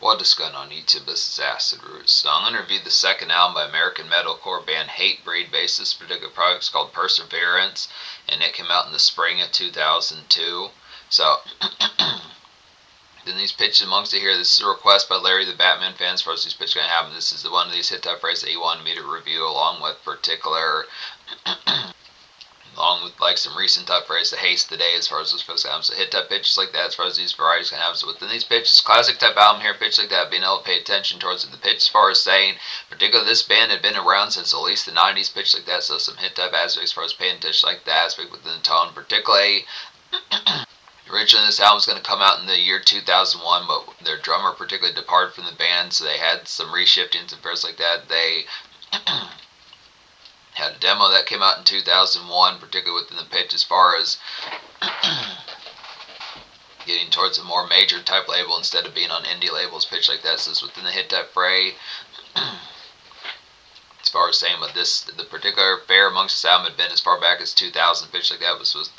What is going on YouTube? This is Acid Roots. So I'm going to review the second album by American metalcore band Hatebreed, based this particular project is called Perseverance, and it came out in the spring of 2002. So, then these pitches amongst it here, this is a request by Larry the Batman fan as far as these pitches going to happen. This is one of these hit type phrases that he wanted me to review along with like some recent type phrases, the haste the day as far as this supposed to happen. So hit type pitches like that as far as these varieties can happen. So within these pitches, classic type album here, pitch like that, being able to pay attention towards the pitch as far as saying, particularly this band had been around since at least the 90s, pitch like that. So some hit type aspects as far as paying attention like that aspect within the tone, particularly. Originally, this album was going to come out in the year 2001, but their drummer particularly departed from the band, so they had some reshiftings and first like that. They had a demo that came out in 2001, particularly within the pitch as far as getting towards a more major type label instead of being on indie labels, pitch like that. So it's within the hit type fray. As far as saying, but the particular fare amongst this album had been as far back as 2000, pitch like that was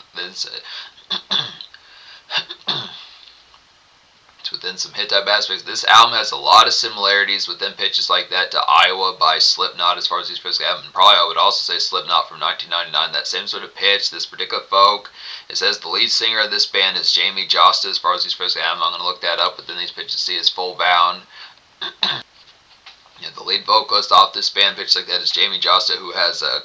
it's within some hit type aspects. This album has a lot of similarities within pitches like that to Iowa by Slipknot as far as these pitches happen. Probably I would also say Slipknot from 1999, that same sort of pitch, this particular folk. It says the lead singer of this band is Jamie Josta as far as these pitches happen. I'm going to look that up within these pitches to see his full bound. Yeah, the lead vocalist off this band pitch like that is Jamie Josta, who has a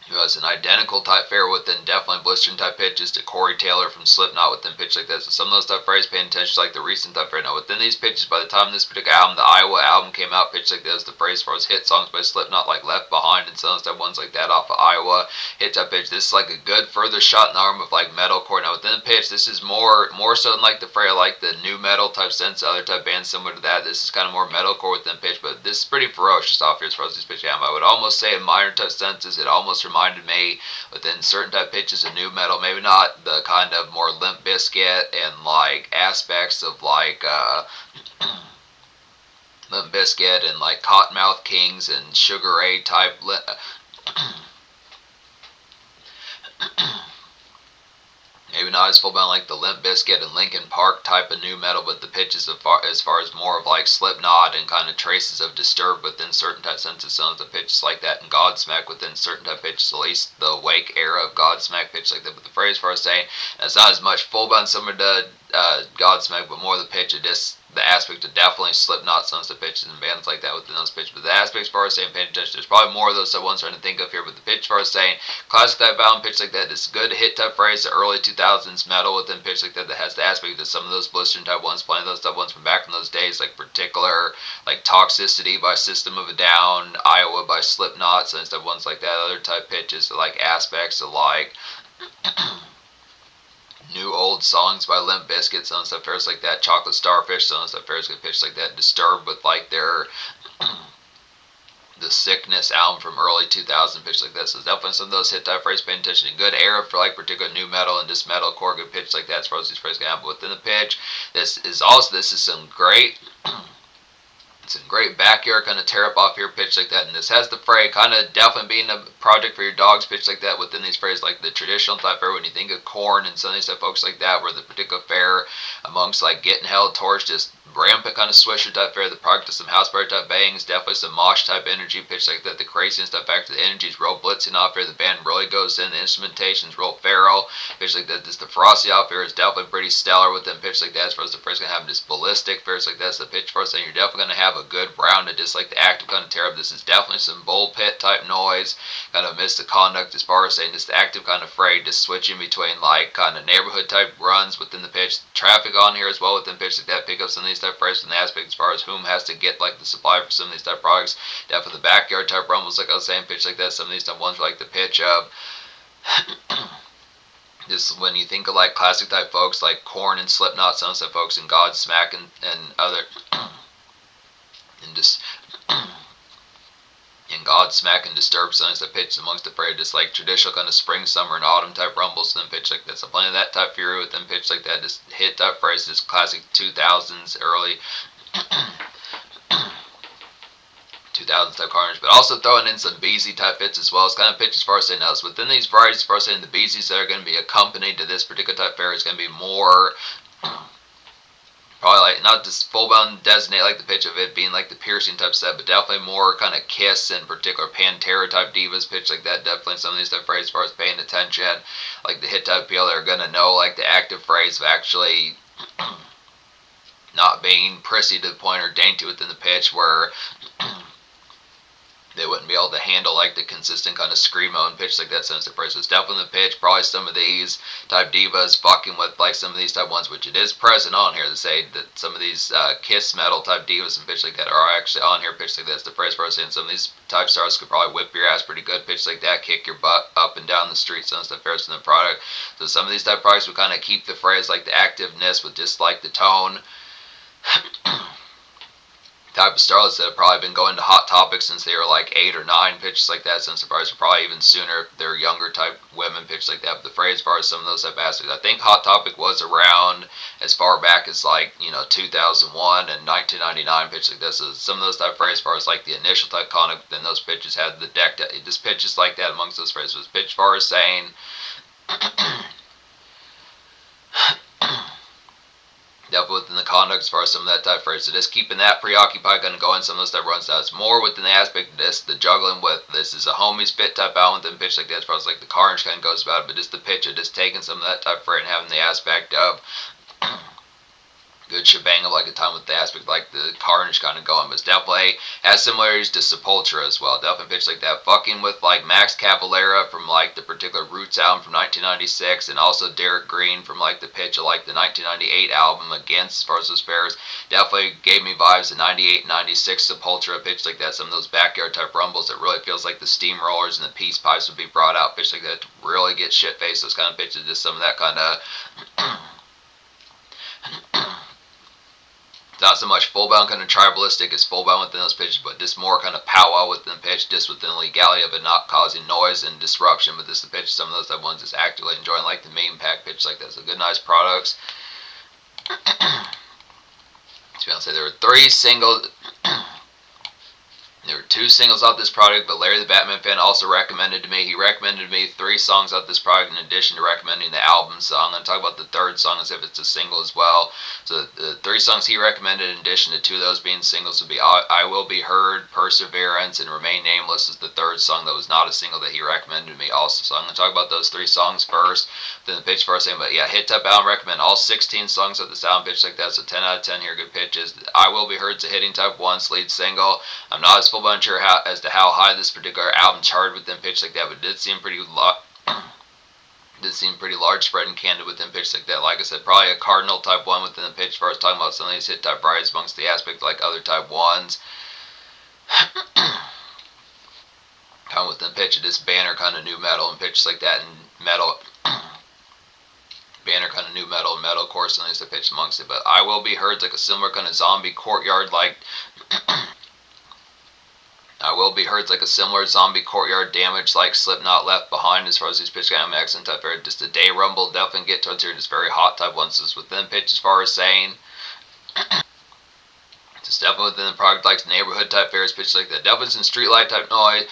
who has an identical type fare within definitely blistering type pitches to Corey Taylor from Slipknot within pitch like that. So some of those type phrases paying attention to like the recent type fare. Now within these pitches, by the time this particular album, the Iowa album came out, pitch like this, the phrase as far as hit songs by Slipknot like Left Behind and some of those type ones like that off of Iowa hit type pitch. This is like a good further shot in the arm of like metalcore. Now within the pitch, this is more so than like the fray like the new metal type sense, other type bands similar to that. This is kind of more metalcore within pitch, but this is pretty ferocious off here as far as these pitch album. I would almost say in minor type senses, it almost reminded me within certain type pitches of new metal, maybe not the kind of more Limp Bizkit and like aspects of like Limp Bizkit and like Cottonmouth Kings and Sugar Ray type maybe not as full bound like the Limp Bizkit and Linkin Park type of new metal, but the pitches as far as more of like Slipknot and kind of traces of Disturbed within certain type senses. Some of the pitches like that and Godsmack within certain type pitches, at least the Wake era of Godsmack pitch like that. But the phrase for us saying it's not as much full bound similar to Godsmack, but more the pitch of this. The aspect of definitely Slipknot, some of the pitches and bands like that within those pitches. But the aspects as far as saying paying attention, there's probably more of those that one's trying to think of here. But the pitch as far as saying classic type album pitch like that, this good hit type phrase, the early 2000s metal within pitch like that has the aspect of some of those blistering type ones, playing those type ones from back in those days, like particular like Toxicity by System of a Down, Iowa by Slipknot, some type ones like that, other type pitches, like aspects of like new old songs by Limp Bizkit, some stuff fairs like that, Chocolate Starfish, some stuff fairs good pitch like that, Disturbed with like their the Sickness album from early 2000 pitch like that. So definitely some of those hit type phrases paying attention. Good era for like particular new metal and just metalcore, good pitch like that as far as these phrases can happen. Within the pitch, this is some great it's a great backyard kind of tear up off here pitch like that, and this has the fray kind of definitely being a project for your dogs pitch like that within these phrases like the traditional type fare when you think of Korn and some of these type folks like that, where the particular fare amongst like Getting Held Torch, just rampant kind of swisher type fare, the product of some house party type bangs, definitely some mosh type energy pitch like that, the craziness type factor, the energy is real blitzing off here, the band really goes in, the instrumentation's real feral pitch like that, this the ferocity off here is definitely pretty stellar within pitch like that as far as the phrase gonna have this ballistic fares like that, so the pitch for us saying you're definitely gonna have a good rounded, just like the active kind of tear up. This is definitely some bullpit type noise, kind of miss the conduct as far as saying just the active kind of fray, just switching between like kind of neighborhood type runs within the pitch, traffic on here as well within pitch like that, pick up some of these type phrases from the aspect as far as whom has to get like the supply for some of these type products, definitely the backyard type rumbles like I was saying, pitch like that, some of these type ones like the pitch of just when you think of like classic type folks like Korn and Slipknot, some of the folks and Godsmack and other and just and Godsmack and Disturbed songs that pitch amongst the fray, just like traditional kind of spring, summer, and autumn type rumbles, and then pitch like that. So playing that type fury with them pitch like that, just hit type phrase, just classic 2000s, early 2000s type carnage, but also throwing in some BZ type fits as well. It's kind of pitch as far as saying else. Within these varieties, as far as saying the BZs that are going to be accompanied to this particular type fare is going to be more probably like not just full blown designate like the pitch of it being like the piercing type set, but definitely more kind of Kiss and particular Pantera type divas pitch like that. Definitely some of these type phrases as far as paying attention, like the hit type people that are gonna know like the active phrase of actually not being prissy to the point or dainty within the pitch where they wouldn't be able to handle like the consistent kind of screamo and pitch like that sense of phrase. So it's definitely the pitch. Probably some of these type divas fucking with like some of these type ones, which it is present on here to say that some of these Kiss metal type divas and pitch like that are actually on here pitch like that. It's the phrase for us, and some of these type stars could probably whip your ass pretty good pitch like that, kick your butt up and down the street, some stuff fares in the product. So some of these type products would kind of keep the phrase like the activeness with just like the tone. Type of starlets that have probably been going to Hot Topic since they were like 8 or 9, pitches like that. Since the phrase are probably even sooner if they're younger type women, pitches like that. But the phrase, as far as some of those type aspects, I think Hot Topic was around as far back as like 2001 and 1999, pitches like this. So some of those type phrases, as far as like the initial type conduct, then those pitches had the deck. Just pitches like that amongst those phrases was pitch as far as saying. Definitely within the conduct as far as some of that type of phrase. So just keeping that preoccupied, going to go in some of those type runs. Now it's more within the aspect of this, the juggling with this is a homie spit type album within pitch like that as far as like the Carnage kind of goes about it, but just the pitch of just taking some of that type of phrase and having the aspect of good shebang of like a time with the aspect like the Carnage kind of going, but it's definitely has similarities to Sepultura as well. Definitely pitch like that, fucking with like Max Cavalera from like the particular Roots album from 1996, and also Derek Green from like the pitch of like the 1998 album Against, as far as those pairs. Definitely gave me vibes of 98, 96 Sepultura pitch like that. Some of those backyard type rumbles that really feels like the steamrollers and the peace pipes would be brought out pitch like that to really get shit faced. Those kind of pitches, just some of that kind of. Not so much full-bound kind of tribalistic as full-bound within those pitches, but just more kind of powwow within the pitch, just within the legality of it not causing noise and disruption. But this the pitch, some of those type ones just actively enjoying like the main pack pitch like that. So good, nice products. To be honest, there were 3 singles. There were 2 singles off this product, but Larry the Batman fan also recommended to me. He recommended to me 3 songs off this product in addition to recommending the album song. I'm going to talk about the 3rd song as if it's a single as well. So the 3 songs he recommended in addition to 2 of those being singles would be I Will Be Heard, Perseverance, and Remain Nameless is the 3rd song that was not a single that he recommended to me also. So I'm going to talk about those 3 songs first, then the pitch first thing. But yeah, hit type album, recommend all 16 songs of this album pitch like that. So 10 out of 10 here, good pitches. I Will Be Heard's a hitting type 1's lead single. I'm not as full unsure as to how high this particular album charted within pitch like that, but it did seem pretty large spread and candid within pitch like that. Like I said, probably a cardinal type 1 within the pitch as far as talking about some of these hit type varieties amongst the aspect like other type 1s. Kind of within pitch of this banner kind of new metal and pitches like that, and metal banner kind of new metal and metalcore, some of these pitch amongst it. But I Will Be Heard's like a similar kind of zombie courtyard like I Will Be Heard's like a similar zombie courtyard damage like Slipknot Left Behind as far as these pitch kind of accent type area. Just a day rumble, definitely get towards here, just very hot type ones. Just within pitch as far as saying just definitely within the product like neighborhood type areas pitch like that. Definitely some streetlight type noise.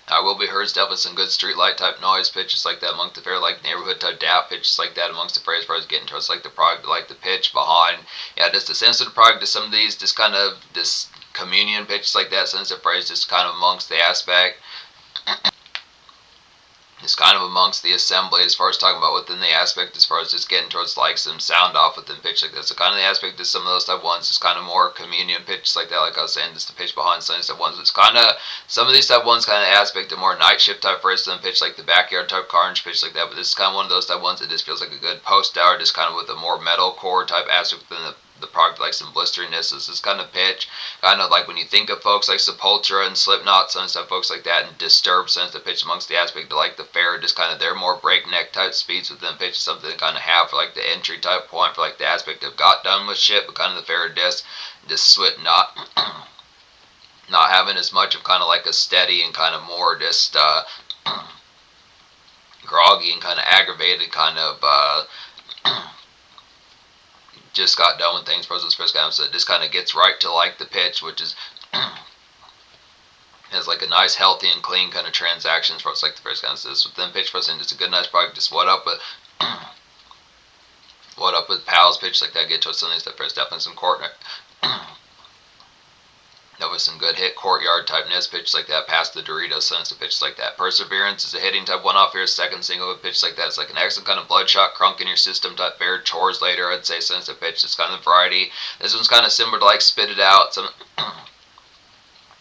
I Will Be Heard's definitely some good streetlight type noise pitches like that amongst the fair like neighborhood type dap pitches like that amongst the phrase as far as getting towards like the product like the pitch behind. Yeah, just the sense of the product to some of these just kind of this communion pitches like that, sense of phrase just kind of amongst the aspect. It's kind of amongst the assembly as far as talking about within the aspect as far as just getting towards like some sound off within pitch like that. So kind of the aspect of some of those type ones is kind of more communion pitches like that, like I was saying, just the pitch behind some of these type ones. It's kind of some of these type ones kind of aspect of more night shift type phrases than pitch like the backyard type carnage pitch like that. But this is kind of one of those type ones that just feels like a good post hour, just kind of with a more metalcore type aspect within the product, like some blisteriness. This is kind of pitch, kind of like when you think of folks like Sepultura and Slipknot, some stuff, folks like that, and Disturbed, sense the pitch amongst the aspect of like the fair, just kind of their more breakneck type speeds within pitch, something to kind of have for like the entry type point for like the aspect of got done with shit, but kind of the fair disc, just not having as much of kind of like a steady and kind of more just groggy and kind of aggravated kind of just got done with things, President's Press Guy, so it just kind of gets right to like the pitch, which is has like a nice, healthy, and clean kind of transactions for it's like the first kind of this within pitch for us, and just a good, nice product. Just what up, but What up with pals, pitch like that, get to something that first, definitely some court. That was some good hit courtyard typeness, pitch like that, past the Doritos, sense of pitch like that. Perseverance is a hitting type one off here, second single with pitch like that. It's like an excellent kind of bloodshot crunk in your system type fair. Chores later, I'd say, sense of pitch. It's kind of variety. This one's kind of similar to like Spit It Out. Some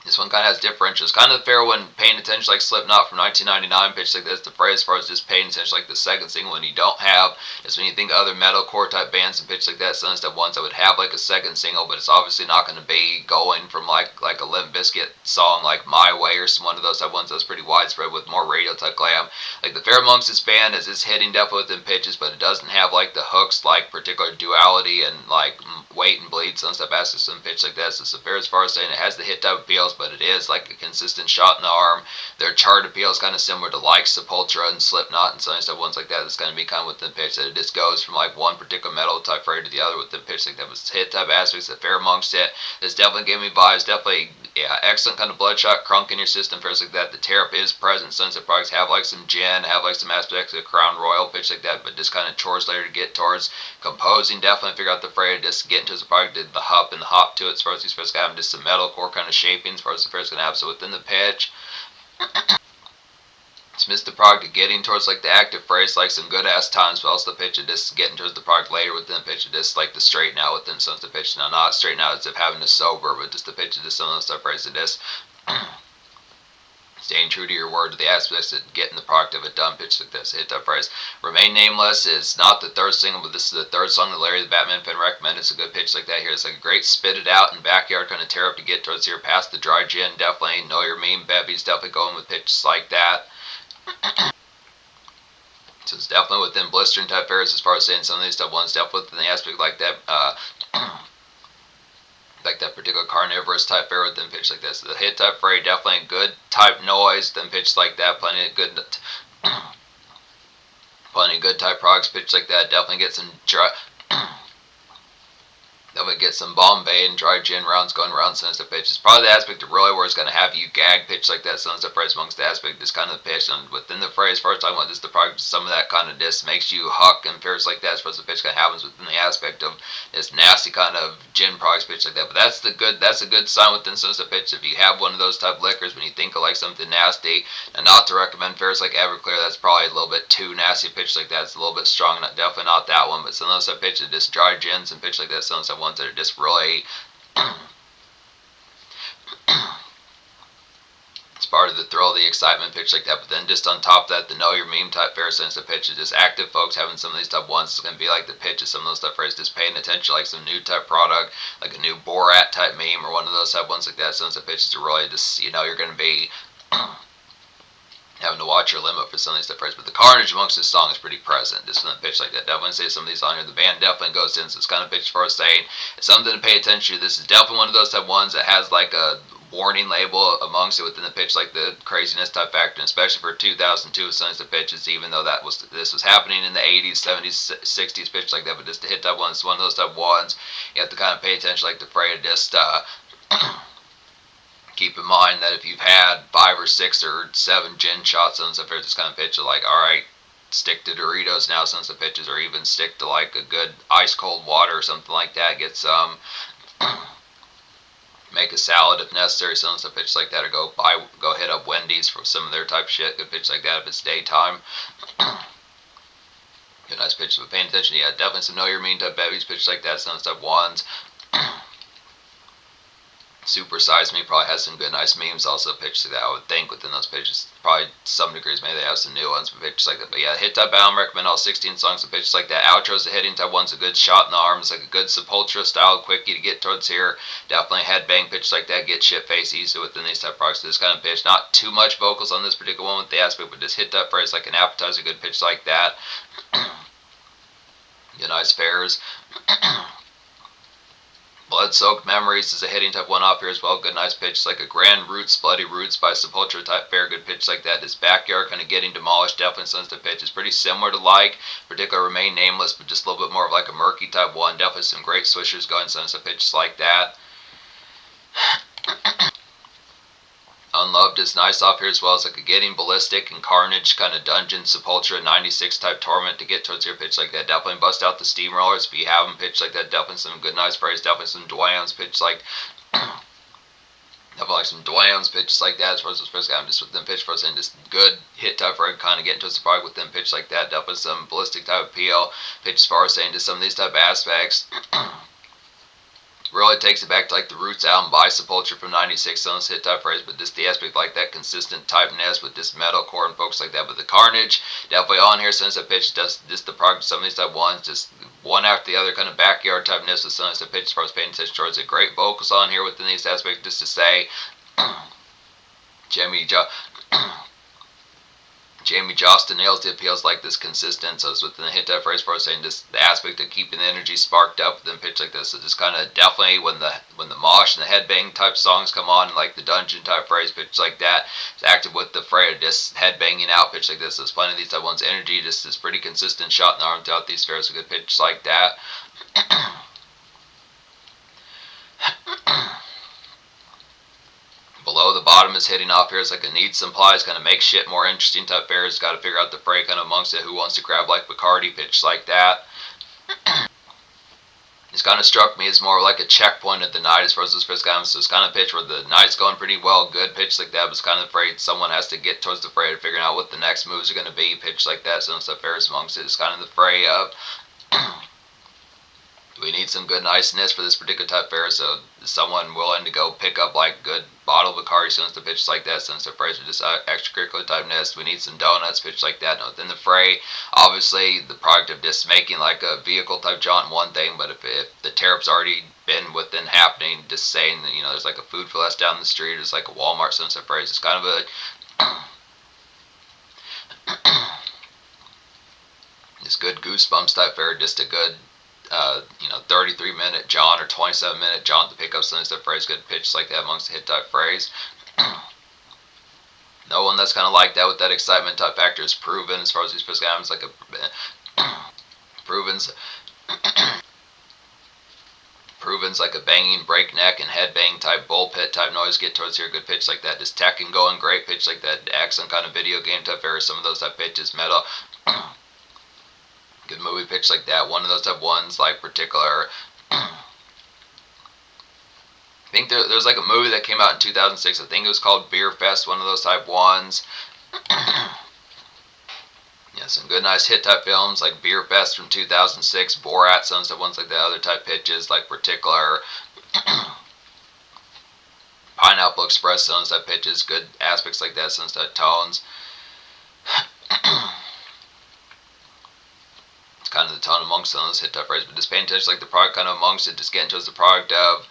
This one kind of has differentials. Kind of fair when paying attention, like Slipknot from 1999, pitch like this. The phrase as far as just paying attention, like the second single, when you don't have, is when you think of other metalcore type bands and pitch like that. Some stuff ones that would have like a second single, but it's obviously not going to be going from like a Limp Bizkit song like My Way or some one of those type ones that's pretty widespread with more radio type glam. Like the fair amongst this band is it's hitting definitely within pitches, but it doesn't have like the hooks like particular duality and like weight and bleed. Some stuff has some pitch like that. So it's a fair as far as saying it has the hit type appeals, but it is like a consistent shot in the arm. Their chart appeal is kind of similar to like Sepultura and Slipknot and some stuff ones like that. It's going to be kind of within pitch that it just goes from like one particular metal type freight to the other with the pitch like that. Was hit type aspects that fair amongst it. This definitely gave me vibes. Definitely, yeah, excellent kind of bloodshot crunk in your system. Fairs like that. The tear up is present. Sunset products have like some gin, have like some aspects of Crown Royal pitch like that, but just kind of chores later to get towards composing. Definitely figure out the freight, just get into the product, did the hup and the hop to it. As far as these first having just some metalcore kind of shaping. As far as the first gonna have so within the pitch. It's missed the product of getting towards like the active phrase, like some good ass times, but also the pitch of just getting towards the product later within the pitch of just like the straighten out within some of the pitch. Now not straighten out as if having to sober, but just the pitch of just some of those stuff phrase of just staying true to your word to the aspects of getting the product of a done pitch like this. Hit that phrase. Remain Nameless is not the third single, but this is the third song that Larry the Batman fan recommended. It's a good pitch like that here. It's like a great spit it out and backyard kind of tear up to get towards here past the dry gin. Definitely know your mean Bevy's definitely going with pitches like that. So it's definitely within blistering type fares as far as saying some of these type ones, definitely within the aspect like that, like that particular carnivorous type fare within pitch like this. The hit type freight, definitely a good type noise, then pitch like that, plenty of good type products pitch like that. Definitely get some dry. That would get some Bombay and dry gin rounds going around sensitive pitch. It's probably the aspect of really where it's going to have you gag pitch like that. Sensitive phrase amongst the aspect is kind of the pitch. And within the phrase, first time about this, the product, some of that kind of disc makes you huck and fears like that. As far as the pitch kind of happens within the aspect of this nasty kind of gin products pitch like that. But that's a good sign within sensitive pitch. If you have one of those type liquors when you think of like something nasty, and not to recommend fairs like Everclear, that's probably a little bit too nasty pitch like that. It's a little bit strong. Definitely not that one, but some of those type pitches, just dry gins and pitch like that. Some of those ones that are just really it's part of the thrill, the excitement pitch like that. But then just on top of that, the know your meme type fair sense of pitch is just active folks having some of these type ones. It's going to be like the pitch of some of those type fairs, just paying attention, like some new type product, like a new Borat type meme or one of those type ones like that. Sense of pitches are really just, you're going to be having to watch your limit for some of these different, but the carnage amongst this song is pretty present. Just from the pitch like that, definitely say some of these on here. The band definitely goes in, so it's kind of pitch for us saying it's something to pay attention to. This is definitely one of those type ones that has like a warning label amongst it within the pitch, like the craziness type factor, and especially for 2002 with some of the pitches, even though this was happening in the 80s, 70s, 60s pitch like that, but just to hit that one, it's one of those type ones you have to kind of pay attention, like the fray to just keep in mind that if you've had 5 or 6 or 7 gin shots on stuff, this kind of pitch of like, alright, stick to Doritos now since the pitches, or even stick to like a good ice cold water or something like that. Get some, make a salad if necessary, some stuff pitch like that, or go hit up Wendy's for some of their type shit. Good pitch like that if it's daytime. Good nice pitch, but paying attention, yeah, definitely some know your mean type bevies pitch like that, some stuff ones. Super Size Me probably has some good nice memes also pitched like that, I would think, within those pitches. Probably some degrees, maybe they have some new ones but pitches like that. But yeah, hit type album, recommend all 16 songs of pitches like that. Outro's a hitting type one's a good shot in the arms, like a good Sepultura style quickie to get towards here. Definitely headbang pitch like that, get shit face easy within these type products. This kind of pitch, not too much vocals on this particular one with the aspect, but just hit that phrase like an appetizer, good pitch like that. Good nice fares. Blood-Soaked Memories is a hitting type one off here as well. Good nice pitch, like a Grand Roots, Bloody Roots by Sepultura type fair. Good pitch like that. This backyard kind of getting demolished. Definitely sensitive pitch. It's pretty similar to like, particularly Remain Nameless, but just a little bit more of like a murky type one. Definitely some great swishers going sensitive pitches like that. Unloved is nice off here as well as like a Getting Ballistic and Carnage kind of Dungeon Sepultura 96 type Torment to get towards your pitch like that. Definitely bust out the Steamrollers if you have them pitch like that. Definitely some good nice phrase. Definitely some Dwayne's pitch like definitely like some Dwayne's pitches like that as far as those first guy. I'm just with them pitch for us and just good hit type for kind of getting towards the product with them pitch like that. Definitely some ballistic type appeal pitch as far as saying just some of these type of aspects. Really takes it back to like the Roots album by Sepultura from '96 on this hit type phrase, but just the aspect like that consistent typeness with this metalcore and folks like that. But the Carnage definitely on here since the pitch does just the product. Some of these type ones just one after the other kind of backyard typeness with some of these pitch as far as paying attention towards it. Great vocals on here within these aspects just to say Jamie Jostin nails the appeals like this consistent, so it's within the hit type phrase for us saying just the aspect of keeping the energy sparked up within pitch like this. So just kind of definitely when the mosh and the headbang type songs come on, like the dungeon type phrase pitch like that, it's active with the phrase just headbanging out pitch like this. So it's plenty of these type ones. Energy just is pretty consistent shot in the arm throughout these fares. A good pitch like that. Below the bottom is hitting off here. It's like a need supplies, kind of make shit more interesting type fares. Got to figure out the fray kind of amongst it. Who wants to grab like Bacardi pitch like that? It's kind of struck me as more like a checkpoint of the night as far as this first guy. So it's kind of pitch where the night's going pretty well, good pitch like that. But it's kind of afraid someone has to get towards the fray of figuring out what the next moves are going to be. Pitch like that. So it's a fares amongst it. It's kind of the fray of. We need some good niceness for this particular type fare, so is someone willing to go pick up like good bottle of Bacardi since the pitch like that, since the phrase are just extracurricular type nest. We need some donuts pitch like that. Now, within the fray, obviously the product of just making like a vehicle type jaunt one thing, but if the tariff's already been within happening, just saying that there's like a food for less down the street, there's like a Walmart since the phrase, it's kind of a this good goosebumps type fare, just a good 33-minute jaunt or 27-minute jaunt to pick up some of that phrase, good pitch like that amongst the hit type phrase. No one that's kind of like that with that excitement type factor is Proven as far as these first guys. Like Proven's like a banging breakneck and headbang type bullpit type noise. Get towards here, good pitch like that. Just tech and going great pitch like that. Excellent kind of video game type area. Some of those type pitches, metal. Good movie pitch like that. One of those type ones, like particular. I think there's like a movie that came out in 2006. I think it was called Beer Fest. One of those type ones. Yeah, some good nice hit type films like Beer Fest from 2006, Borat, some stuff ones like that. Other type pitches like particular. Pineapple Express, some type pitches. Good aspects like that. Some type tones. Kind of the tone amongst some of those hit type phrases, but just paying attention like the product kind of amongst it, just getting towards the product of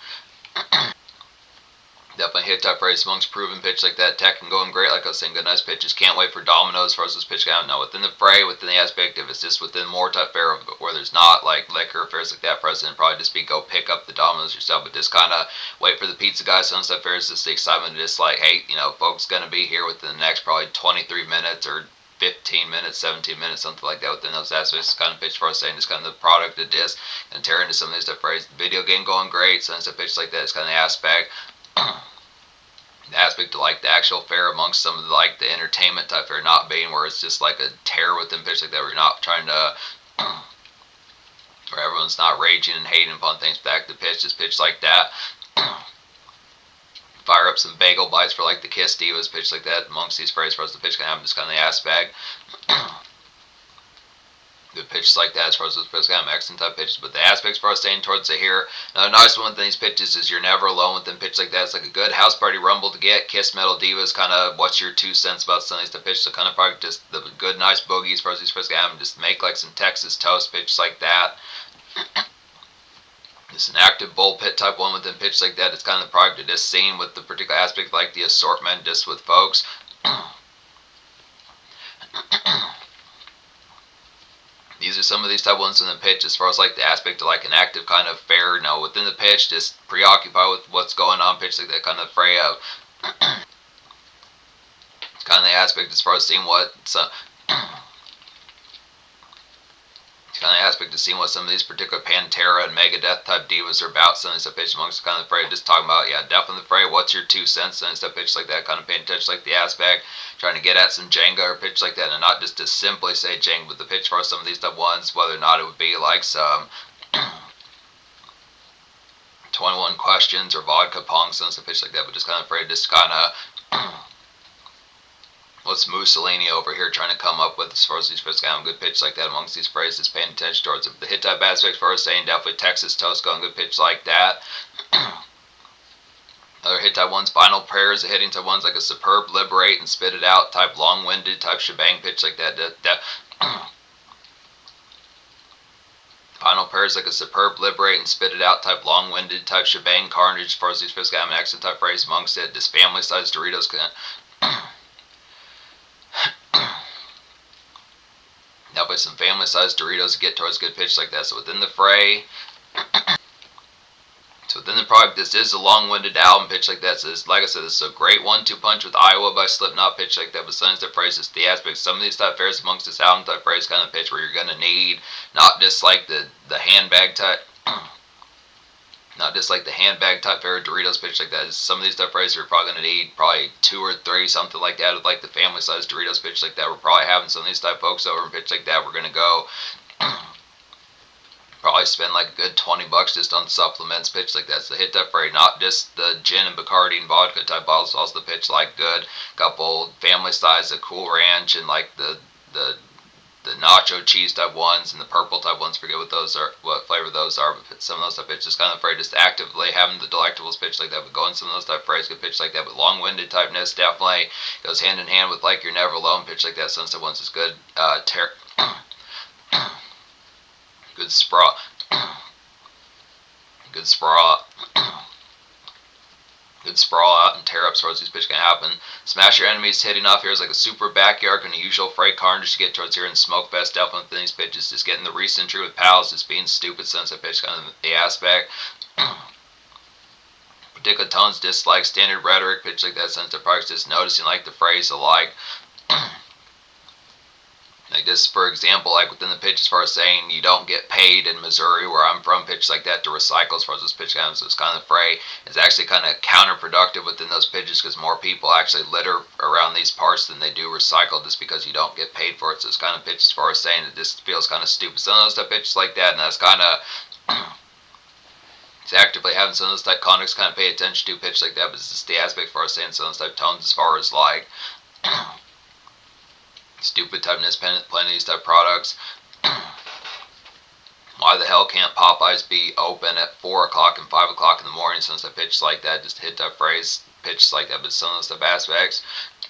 definitely hit type phrase amongst Proven pitch like that. Tech and going great, like I was saying, good nice pitches. Can't wait for Domino's as far as this pitch count. Now within the fray, within the aspect of it's just within more type fare where there's not like liquor affairs like that present, probably just be go pick up the Domino's yourself, but just kind of wait for the pizza guys. Some stuff fares, just the excitement of just like, hey, folks gonna be here within the next probably 23 minutes or 15 minutes, 17 minutes, something like that within those aspects. Kind of pitch for us saying it's kind of the product of this and tear into some of these stuff phrase. Video game going great, so it's a pitch like that. It's kind of the aspect. The aspect of like the actual fare amongst some of the like the entertainment type fare not being where it's just like a tear within pitch like that where you're not trying to where everyone's not raging and hating upon things. Back to pitch, just pitch like that. Fire up some bagel bites for like the Kiss Divas pitch like that amongst these phrases for us the pitch can have just kind of the aspect. Good pitches like that as far as those pitches kind of excellent type pitches, but the aspects for us staying towards it here. Another nice one with these pitches is you're never alone with them pitches like that. It's like a good house party rumble to get. Kiss Metal Divas, kind of what's your 2 cents about some of these type pitches? So kind of probably just the good nice boogies as far as these pitches can have, just make like some Texas toast pitches like that. It's an active bullpit type one with them pitch like that. It's kind of the product of this scene with the particular aspect like the assortment just with folks. These are some of these type ones in the pitch as far as like the aspect of like an active kind of fair, within the pitch, just preoccupied with what's going on, pitch like that kind of fray of. It's kind of the aspect as far as seeing what kind of aspect of seeing what some of these particular Pantera and Megadeth type divas are about. Some of these stuff pitches amongst kind of the fray, just talking about, yeah, definitely the fray. What's your 2 cents? And stuff pitches like that, kind of paying attention like the aspect, trying to get at some Jenga or pitch like that, and not just to simply say Jenga, but the pitch for some of these type ones, whether or not it would be like some 21 questions or vodka punks and stuff pitch like that, but just kind of afraid, just kind of what's Mussolini over here trying to come up with as far as these phrases, kind of good pitch like that amongst these phrases, paying attention towards the hit type aspects for us, saying definitely Texas Toast going good pitch like that. Other hit type ones, final prayers, the hitting type ones like a superb liberate and spit it out type long-winded type shebang pitch like that. Final prayers like a superb liberate and spit it out type long-winded type shebang carnage as far as these phrases, kind of an accent type phrase amongst it. This family-sized Doritos can definitely some family-sized Doritos to get towards good pitch like that. So within the fray, so within the product, this is a long-winded album pitch like that. So this, like I said, this is a great 1-2 punch with Iowa by Slipknot pitch like that. But sometimes the phrases, the aspects, some of these type phrase amongst this album type phrase kind of pitch where you're gonna need not just like the handbag type. Not just like the handbag type fair Doritos pitch like that. Some of these type phrases you're probably going to need probably 2 or 3, something like that, with like the family size Doritos pitch like that. We're probably having some of these type folks over and pitch like that. We're going to go probably spend like a good $20 just on supplements pitch like that. So the hit type phrase, not just the gin and Bacardi and vodka type bottles, also the pitch like good couple family size, the Cool Ranch and like the nacho cheese type ones and the purple type ones, forget what those are, what flavor those are, but some of those type pitch just kind of afraid just actively having the delectables pitch like that, but going some of those type phrases good pitch like that, but long-winded typeness definitely goes hand in hand with like you're never alone pitch like that. Some of the ones is good good sprawl good sprawl good sprawl out and tear up as far as these pitches can happen. Smash your enemies hitting off here is like a super backyard and a usual freight carnage to get towards here, and smoke fest definitely within these pitches, just getting the recentry with pals, just being stupid sensitive pitch kind of the aspect. Particular tones, dislike, standard rhetoric, pitch like that, sensitive products, just noticing like the phrase alike. Like this, for example, like within the pitch, as far as saying you don't get paid in Missouri, where I'm from, pitch like that to recycle as far as this pitch comes. So it's kind of fray. It's actually kind of counterproductive within those pitches because more people actually litter around these parts than they do recycle just because you don't get paid for it. So it's kind of pitch as far as saying it just feels kind of stupid. Some of those type pitches like that, and that's kind of it's actively having some of those type conducts kind of pay attention to pitch like that, but it's just the aspect as far as saying some of those type tones as far as like stupid typeness, plenty of these type products. Why the hell can't Popeyes be open at 4 o'clock and 5 o'clock in the morning? Since I pitch like that, just hit that phrase, pitch like that, but some of those type aspects.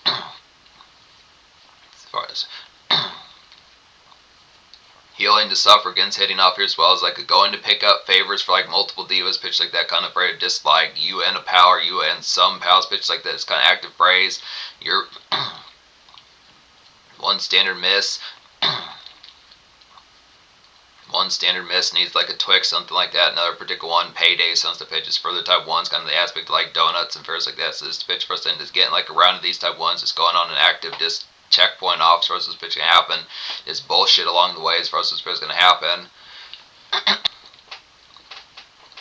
As far as healing to suffragans hitting off here as well as like going to pick up favors for like multiple divas pitch like that, kind of phrase, just like you and a pal or you and some pals pitch like that. It's kind of active phrase. You're one standard miss needs like a Twix, something like that. Another particular one, payday, some of the pitches further type ones, kind of the aspect of like donuts and fairs like that. So this pitch person is getting like around to these type ones, it's going on an active just checkpoint off as far as this pitch can happen. It's bullshit along the way as far as this pitch is going to happen.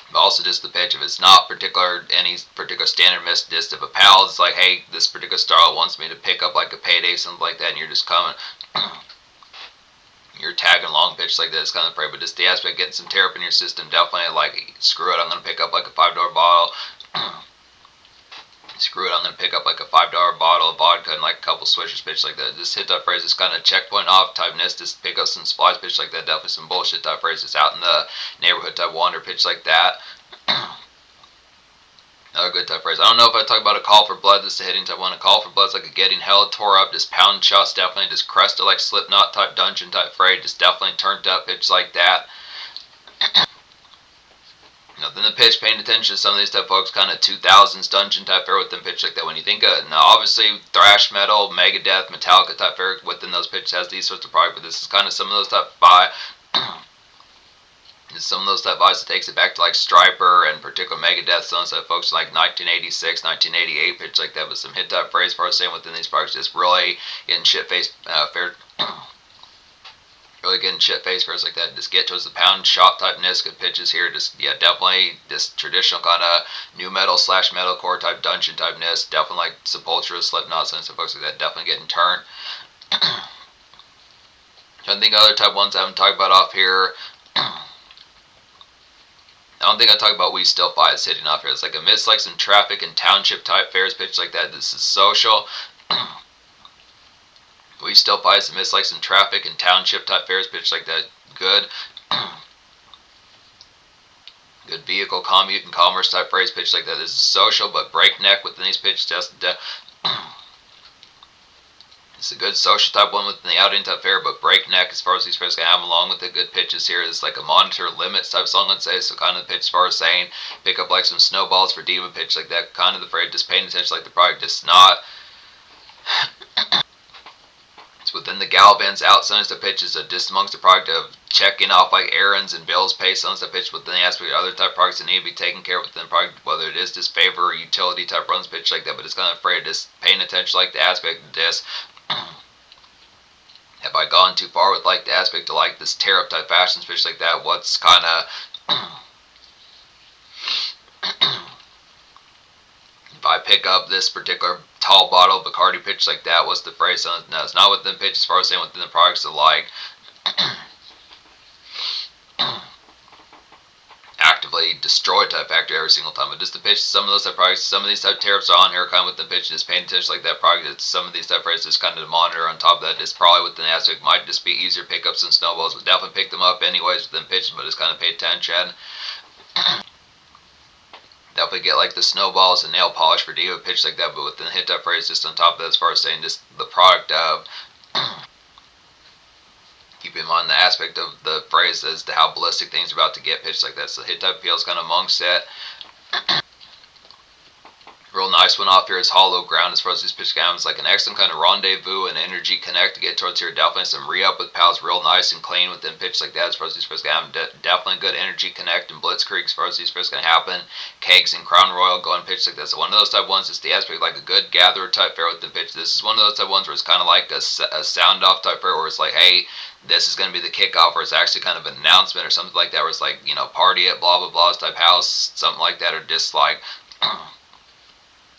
But also just the pitch, if it's not any particular standard miss, just if a pal is like, hey, this particular starlet wants me to pick up like a payday, something like that, and you're just coming, you're tagging along pitch like that, it's kind of prey, but just the aspect of getting some tear up in your system, definitely like, screw it, I'm going to pick up like a $5 bottle, screw it, I'm going to pick up like a $5 bottle of vodka and like a couple swishers pitch like that. Just hit that phrase, it's kind of checkpoint off typeness, just pick up some supplies pitch like that, definitely some bullshit type phrases out in the neighborhood type wander pitch like that. Another good type phrase. I don't know if I talk about a call for blood, this is a hitting type one. A call for blood's like a getting hella tore up, just pound shots, definitely just crusted like Slipknot type dungeon type phrase, just definitely turned up pitch like that. Then the pitch, paying attention to some of these type folks, kind of 2000s dungeon type fair within pitch like that. When you think of, now obviously thrash metal, Megadeth, Metallica type fair within those pitches has these sorts of products, but this is kind of some of those type some of those type vibes that takes it back to like Striper and particular Megadeth, some of those type folks like 1986, 1988 pitch like that, but some hit type phrase for saying within these products, just really getting shit faced fair. really getting shit faced first like that. Just get towards the pound shot typeness, good pitches here. Just definitely this traditional kind of new metal / metalcore type dungeon typeness. Definitely like Sepultura, Slipknot, and folks like that. Definitely getting turned. I think other type ones I haven't talked about off here. I don't think I talked about We Still Fight is hitting off here. It's like amidst like some traffic and township type fairs pitch like that. This is social. We Still Fight is amidst like some traffic and township type fairs pitch like that. Good. Good vehicle commute and commerce type phrase pitch like that. This is social but breakneck within these pitches. It's a good social type one within the outing type fair, but breakneck as far as these players can have along with the good pitches here. It's like a monitor limits type song, let's say. So kind of the pitch as far as saying pick up like some snowballs for diva pitch like that. Kind of the phrase just paying attention like the product just not. It's within the gal bands out. Sometimes the pitch is just amongst the product of checking off like errands and bills paid. Sometimes the pitch within the aspect of other type products that need to be taken care of within the product, whether it is just favor or utility type runs pitch like that. But it's kind of afraid of just paying attention like the aspect of this. Have I gone too far with like the aspect of like this tariff type fashion pitch like that? What's kind of if I pick up this particular tall bottle of Bacardi pitch like that, what's the phrase? No, it's not within the pitch as far as saying within the products of like actively destroy type factory every single time. But just the pitch, some of those type products, some of these type tariffs are on here kind of with the pitch, just paying attention like that product. It's some of these type phrases kind of to monitor on top of that. It's probably within the aspect might just be easier to pick up some snowballs, but definitely pick them up anyways within pitches, but just kind of pay attention. Definitely get like the snowballs and nail polish for diva pitch like that, but within the hit type phrase just on top of that as far as saying just the product of keep in mind the aspect of the phrase as to how ballistic things are about to get pitched like that. So the hit type feels kind of amongst it. Real nice one off here is Hollow Ground as far as these pitch games. Like an excellent kind of rendezvous and energy connect to get towards here. Definitely some re-up with pals, real nice and clean within pitch like that as far as these pitch games. Definitely good energy connect and blitzkrieg as far as these pitch can happen. Kegs and Crown Royal going pitch like that. So one of those type ones is the aspect like a good gatherer type fair within pitch. This is one of those type ones where it's kind of like a sound off type fair where it's like, hey, this is going to be the kickoff, or it's actually kind of an announcement or something like that where it's like, you know, party at blah blah blah's type house, something like that, or just like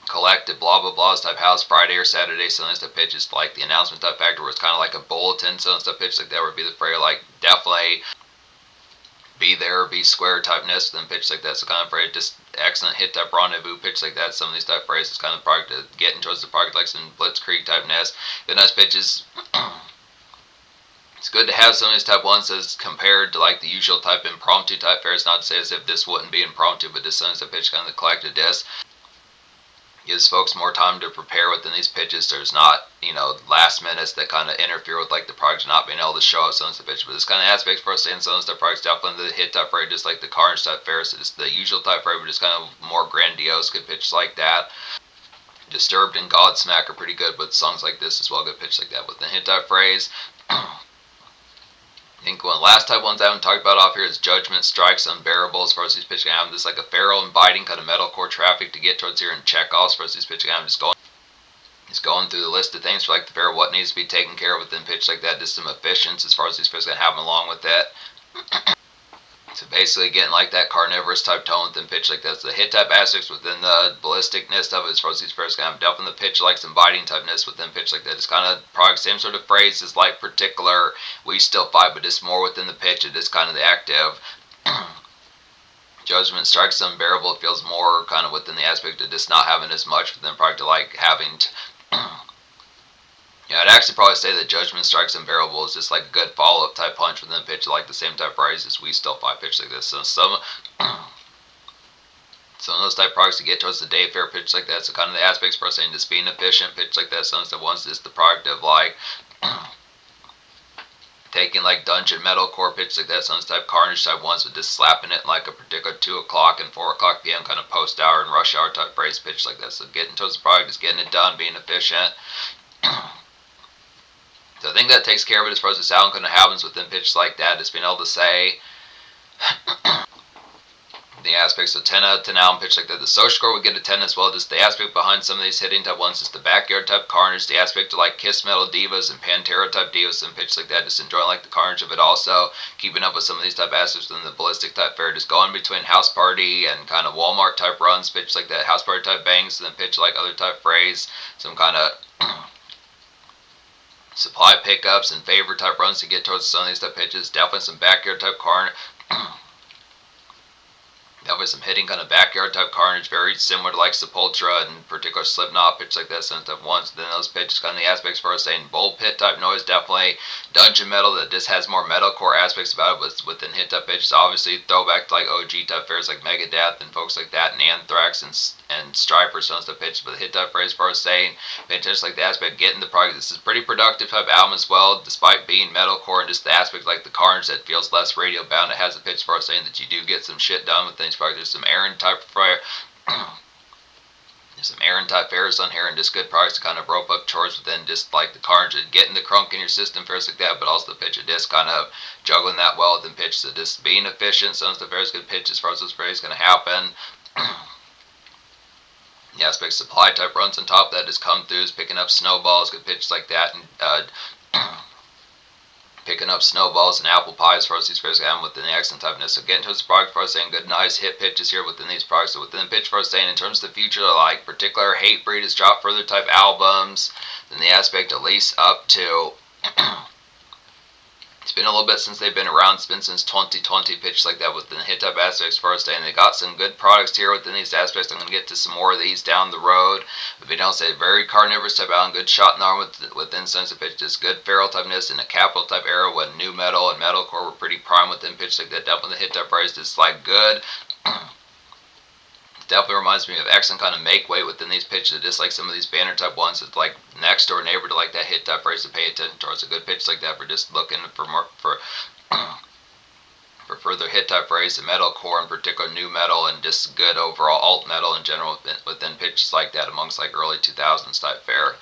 collective blah blah blah's type house Friday or Saturday. So that's the pitch is like the announcement type factor where it's kind of like a bulletin. So stuff pitch like that would be the prayer like definitely be there, be square typeness, then pitch like that. So kind of phrase just excellent hit type rendezvous pitch like that. Some of these type phrases kind of product getting towards the product like some blitzkrieg type nest. The nice pitches. It's good to have some of these type ones as compared to like the usual type impromptu type fairs. Not to say as if this wouldn't be impromptu, but just some of the pitch kind of the collected disc gives folks more time to prepare within these pitches. There's not, you know, last minutes that kind of interfere with like the product not being able to show up some of the pitch. But this kind of aspects for us saying some of the products definitely the hit type freight, just like the carnage type fairs. It's the usual type freight, but just kind of more grandiose, good pitch like that. Disturbed and Godsmack are pretty good with songs like this as well, good pitch like that. With the hit type phrase. I think one of the last type ones I haven't talked about off here is Judgment Strikes Unbearable as far as these pitching out. This like a feral and biting kind of metalcore traffic to get towards here and check off as far as these pitching out. Just going through the list of things for like the fair, what needs to be taken care of within pitch like that. Just some efficiency as far as these pitching happen along with it. So basically getting like that carnivorous type tone within pitch like that. So the hit type aspects within the ballisticness of it as far as these pairs kind of definitely the pitch like some biting typeness within pitch like that. It's kind of product same sort of phrase as like particular We Still Fight, but it's more within the pitch. It is kind of the active. Judgment Strikes Unbearable feels more kind of within the aspect of just not having as much within the product to like having yeah, I'd actually probably say that Judgment Strikes Unbearable is just like a good follow-up type punch within the pitch, like the same type phrase as We Still Fight pitch like this. So some of those type products to get towards the day fair pitch like that. So kind of the aspects for us saying just being efficient pitch like that. Some of the ones is the product of like taking like dungeon metalcore pitch like that. Some of the type carnage type ones with just slapping it in like a particular 2 o'clock and 4 o'clock p.m. kind of post hour and rush hour type phrase pitch like that. So getting towards the product is getting it done, being efficient. So I think that takes care of it as far as the sound kind of happens within pitches like that. Just being able to say, I the aspects of 10 out of 10 album pitch like that. The social score would get a 10 as well. Just the aspect behind some of these hitting type ones, just the backyard type carnage, the aspect of like Kiss Metal Divas and Pantera type divas and pitch like that. Just enjoying like the carnage of it also. Keeping up with some of these type aspects within the ballistic type fare. Just going between house party and kind of Walmart type runs, pitch like that. House party type bangs, and then pitch like other type phrase. Some kind of supply pickups and favor type runs to get towards some of these type pitches. Definitely some backyard type carnage. Definitely some hitting kind of backyard type carnage, very similar to like Sepultura and in particular Slipknot pitch like that, some type ones. Then those pitches kind of the aspects for us saying bullpit type noise, definitely dungeon metal that just has more metalcore aspects about it, but within hit type pitches, obviously throwback to like OG type fares like Megadeth and folks like that, and Anthrax and Striper, so type pitches, but the hit type phrase for us saying pitches like the aspect getting the product. This is a pretty productive type album as well, despite being metalcore and just the aspect like the carnage that feels less radio bound. It has a pitch for us saying that you do get some shit done with things. There's some Aaron type fire. There's some Aaron type fares on here and just good products to kind of rope up chores within just like the carnage and getting the crunk in your system, fares like that, but also the pitch of disc kind of juggling that well within pitch. So just being efficient, some of the fares good pitch as far as this phrase is going to happen. The aspect supply type runs on top of that just come through, is picking up snowballs, good pitches like that, and picking up snowballs and apple pies for us these phrase and within the accent typeness. So getting to this product for us saying good nice hit pitches here within these products. So within the pitch for us saying in terms of the future, like particular Hatebreed has dropped further type albums, then the aspect at least up to it's been a little bit since they've been around. It's been since 2020 pitch like that within the hit type aspects for us. And they got some good products here within these aspects. I'm going to get to some more of these down the road. If you don't say very carnivorous type album, good shot in the arm within sense of pitch, just good feral typeness in a capital type era when new metal and metalcore were pretty prime within pitch like that. Definitely the hit type phrase is like good. Definitely reminds me of excellent kind of make weight within these pitches, just like some of these banner type ones. It's like next door neighbor to like that hit type phrase to pay attention towards. A good pitch like that for just looking for more for further hit type phrase and metalcore in particular, new metal, and just good overall alt metal in general within pitches like that amongst like early 2000s type fare.